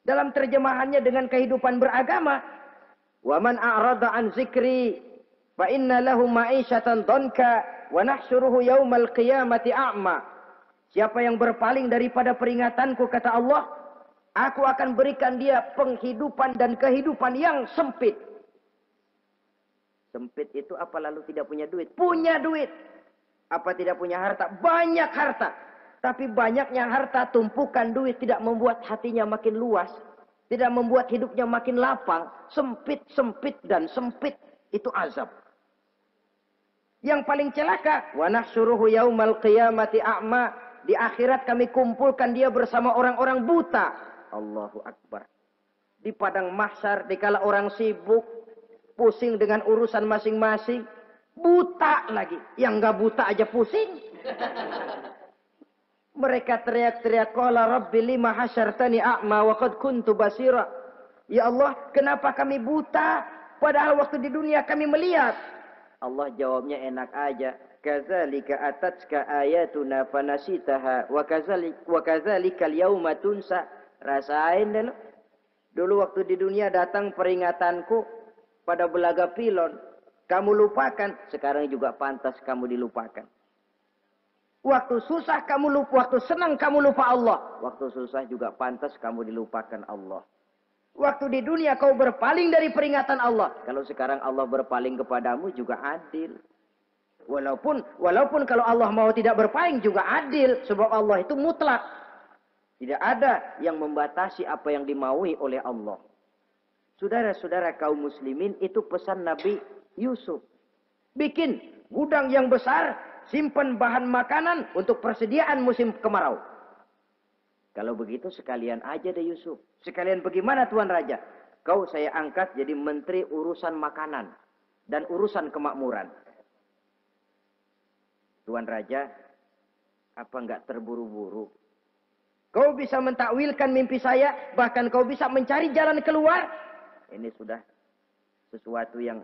Dalam terjemahannya dengan kehidupan beragama, wa man a'rada an zikri fa inna lahu ma'isyatan dhanka wa nahsyuruhu yaumal qiyamati a'ma. Siapa yang berpaling daripada peringatanku, kata Allah, aku akan berikan dia penghidupan dan kehidupan yang sempit. Sempit itu apa lalu tidak punya duit? Punya duit. Apa tidak punya harta? Banyak harta. Tapi banyaknya harta, tumpukan duit tidak membuat hatinya makin luas. Tidak membuat hidupnya makin lapang. Sempit, sempit, dan sempit. Itu azab. Yang paling celaka, wa nahsyuruhu yaumal qiyamati a'ma. Di akhirat kami kumpulkan dia bersama orang-orang buta. Allahu Akbar. Di padang mahsyar, dikala orang sibuk, pusing dengan urusan masing-masing, buta lagi. Yang enggak buta aja pusing. Mereka teriak-teriak, qala rabbi lima hasyartani a'ma wa qad kuntu basira. Ya Allah, kenapa kami buta padahal waktu di dunia kami melihat? Allah jawabnya enak aja. Kadzalika atatka ayatuna fanasitaha wa kadzalika al-yauma tunsa. Rasain dulu. Dulu waktu di dunia datang peringatanku pada belaga pilon, kamu lupakan, sekarang juga pantas kamu dilupakan. Waktu susah kamu lupa, waktu senang kamu lupa Allah. Waktu susah juga pantas kamu dilupakan Allah. Waktu di dunia kau berpaling dari peringatan Allah. Kalau sekarang Allah berpaling kepadamu juga adil. Walaupun kalau Allah mau tidak berpaling juga adil. Sebab Allah itu mutlak. Tidak ada yang membatasi apa yang dimaui oleh Allah. Saudara-saudara kaum muslimin, itu pesan Nabi Yusuf. Bikin gudang yang besar, simpan bahan makanan untuk persediaan musim kemarau. Kalau begitu sekalian aja deh Yusuf. Sekalian bagaimana Tuan Raja? Kau saya angkat jadi menteri urusan makanan dan urusan kemakmuran. Tuan Raja, apa enggak terburu-buru? Kau bisa mentakwilkan mimpi saya, bahkan kau bisa mencari jalan keluar. Ini sudah sesuatu yang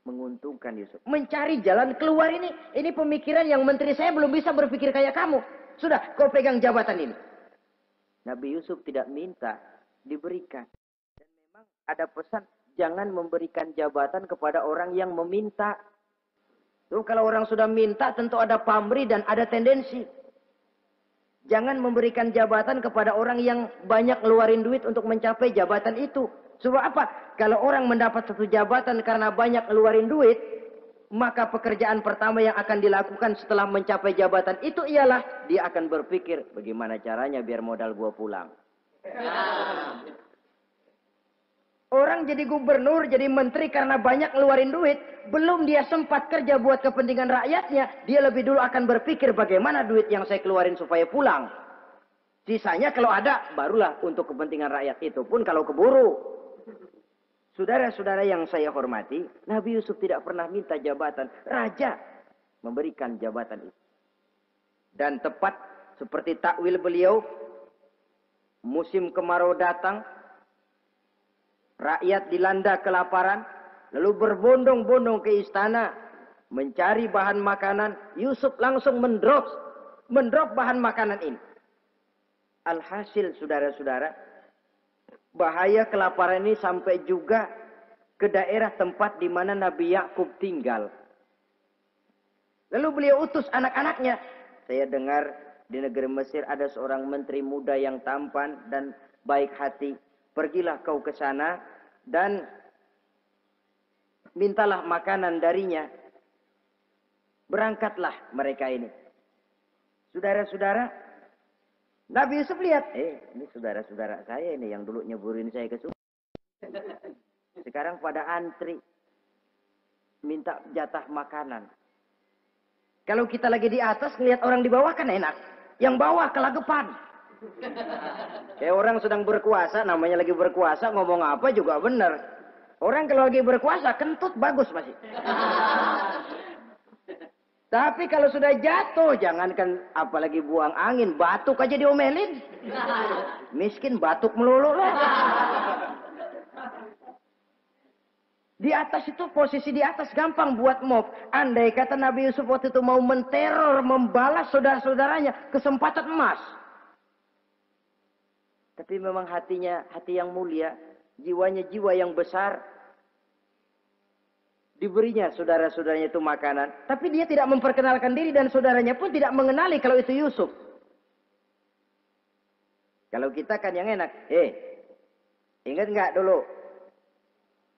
menguntungkan Yusuf. Mencari jalan keluar ini pemikiran yang menteri saya belum bisa berpikir kayak kamu. Sudah, kau pegang jabatan ini. Nabi Yusuf tidak minta, diberikan. Dan memang ada pesan, jangan memberikan jabatan kepada orang yang meminta. Tuh, kalau orang sudah minta tentu ada pamrih dan ada tendensi. Jangan memberikan jabatan kepada orang yang banyak ngeluarin duit untuk mencapai jabatan itu. Sebab apa? Kalau orang mendapat satu jabatan karena banyak ngeluarin duit, maka pekerjaan pertama yang akan dilakukan setelah mencapai jabatan itu ialah dia akan berpikir, bagaimana caranya biar modal gua pulang. Orang jadi gubernur, jadi menteri karena banyak ngeluarin duit. Belum dia sempat kerja buat kepentingan rakyatnya. Dia lebih dulu akan berpikir bagaimana duit yang saya keluarin supaya pulang. Sisanya kalau ada, barulah untuk kepentingan rakyat. Itu pun kalau keburu. Saudara-saudara yang saya hormati, Nabi Yusuf tidak pernah minta jabatan. Raja memberikan jabatan itu. Dan tepat seperti takwil beliau, musim kemarau datang, rakyat dilanda kelaparan, lalu berbondong-bondong ke istana mencari bahan makanan. Yusuf langsung mendrop bahan makanan ini. Alhasil saudara-saudara, bahaya kelaparan ini sampai juga ke daerah tempat di mana Nabi Yakub tinggal. Lalu beliau utus anak-anaknya. Saya dengar di negeri Mesir ada seorang menteri muda yang tampan dan baik hati. Pergilah kau ke sana dan mintalah makanan darinya. Berangkatlah mereka ini. Saudara-saudara, Nabi Yusuf lihat, ini saudara-saudara saya ini yang dulu nyeburin saya ke sungai. Sekarang pada antri minta jatah makanan. Kalau kita lagi di atas ngelihat orang di bawah kan enak. Yang bawah kelagapan. Kayak orang sedang berkuasa, namanya lagi berkuasa, ngomong apa juga benar. Orang kalau lagi berkuasa kentut bagus masih. Tapi kalau sudah jatuh, jangankan apalagi buang angin, batuk aja diomelin. Miskin batuk melulu lah. Di atas itu, posisi di atas gampang buat mob. Andai kata Nabi Yusuf waktu itu mau menteror, membalas saudara-saudaranya, kesempatan emas. Tapi memang hatinya, hati yang mulia, jiwanya jiwa yang besar. Diberinya saudara-saudaranya itu makanan. Tapi dia tidak memperkenalkan diri dan saudaranya pun tidak mengenali kalau itu Yusuf. Kalau kita kan yang enak. Ingat nggak dulu?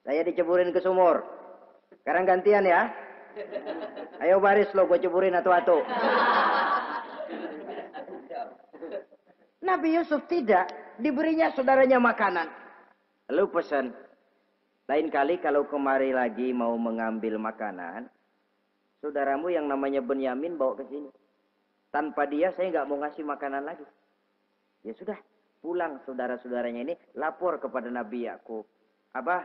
Saya diceburin ke sumur. Sekarang gantian ya. Ayo baris lo, gue ceburin atu-atu. Nabi Yusuf tidak. Diberinya saudaranya makanan. Lalu pesan. Lain kali kalau kemari lagi mau mengambil makanan, saudaramu yang namanya Benyamin bawa ke sini. Tanpa dia saya nggak mau ngasih makanan lagi. Ya sudah, pulang saudara-saudaranya ini lapor kepada Nabi Yakub. Abah,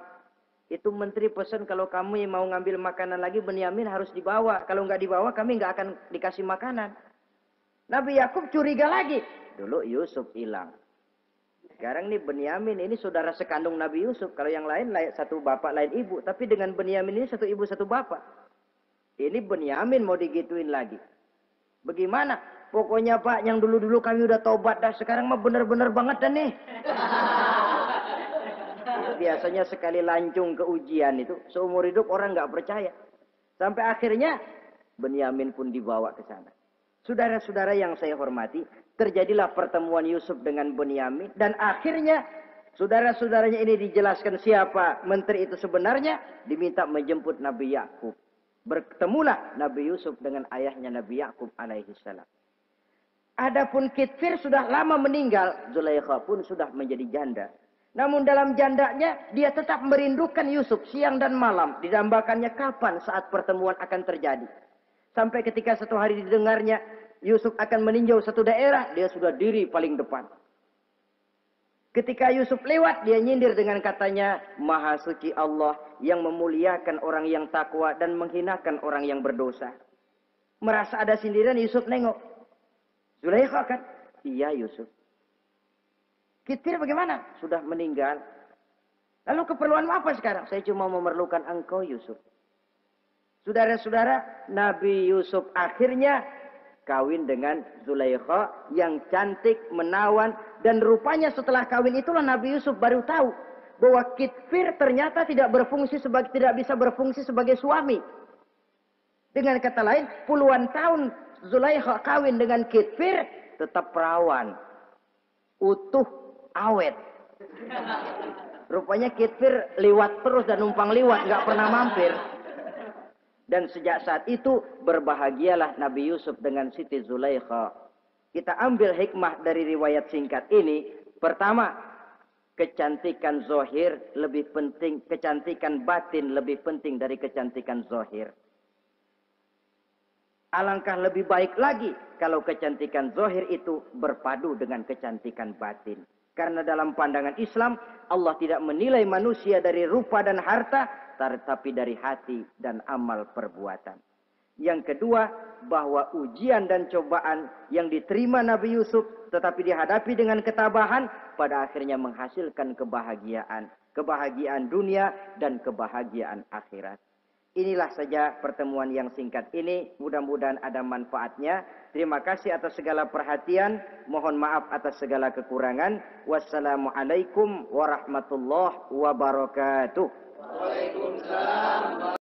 itu menteri pesan kalau kamu yang mau ngambil makanan lagi Benyamin harus dibawa. Kalau nggak dibawa kami nggak akan dikasih makanan. Nabi Yakub curiga lagi. Dulu Yusuf hilang. Sekarang nih Benyamin ini saudara sekandung Nabi Yusuf. Kalau yang lain satu bapak lain ibu. Tapi dengan Benyamin ini satu ibu satu bapak. Ini Benyamin mau digituin lagi. Bagaimana? Pokoknya Pak yang dulu-dulu kami udah tobat dah. Sekarang mah bener-bener banget dah nih. Biasanya sekali lancung ke ujian itu. Seumur hidup orang nggak percaya. Sampai akhirnya Benyamin pun dibawa ke sana. Saudara-saudara yang saya hormati, terjadilah pertemuan Yusuf dengan Benyamin. Dan akhirnya saudara-saudaranya ini dijelaskan siapa menteri itu sebenarnya. Diminta menjemput Nabi Yakub. Bertemulah Nabi Yusuf dengan ayahnya Nabi Yakub alaihissalam. Adapun Kitfir sudah lama meninggal. Zulaikha pun sudah menjadi janda. Namun dalam jandanya dia tetap merindukan Yusuf siang dan malam. Didambakannya kapan saat pertemuan akan terjadi. Sampai ketika satu hari didengarnya Yusuf akan meninjau satu daerah, dia sudah diri paling depan. Ketika Yusuf lewat, dia nyindir dengan katanya, Maha suci Allah yang memuliakan orang yang takwa dan menghinakan orang yang berdosa. Merasa ada sindiran, Yusuf nengok. Zulaikha kan? Iya Yusuf. Kitfir bagaimana? Sudah meninggal. Lalu keperluan apa sekarang? Saya cuma memerlukan engkau Yusuf. Saudara-saudara, Nabi Yusuf akhirnya kawin dengan Zulaikha yang cantik, menawan. Dan rupanya setelah kawin itulah Nabi Yusuf baru tahu bahwa Kitfir ternyata tidak bisa berfungsi sebagai suami. Dengan kata lain, puluhan tahun Zulaikha kawin dengan Kitfir tetap perawan. Utuh, awet. Rupanya Kitfir liwat terus dan numpang liwat, nggak pernah mampir. Dan sejak saat itu berbahagialah Nabi Yusuf dengan Siti Zulaikha. Kita ambil hikmah dari riwayat singkat ini. Pertama, kecantikan zohir lebih penting, kecantikan batin lebih penting dari kecantikan zohir. Alangkah lebih baik lagi kalau kecantikan zohir itu berpadu dengan kecantikan batin. Karena dalam pandangan Islam, Allah tidak menilai manusia dari rupa dan harta, tetapi dari hati dan amal perbuatan. Yang kedua, bahwa ujian dan cobaan yang diterima Nabi Yusuf tetapi dihadapi dengan ketabahan, pada akhirnya menghasilkan kebahagiaan. Kebahagiaan dunia dan kebahagiaan akhirat. Inilah saja pertemuan yang singkat ini. Mudah-mudahan ada manfaatnya. Terima kasih atas segala perhatian. Mohon maaf atas segala kekurangan. Wassalamualaikum warahmatullahi wabarakatuh. Waalaikumsalam.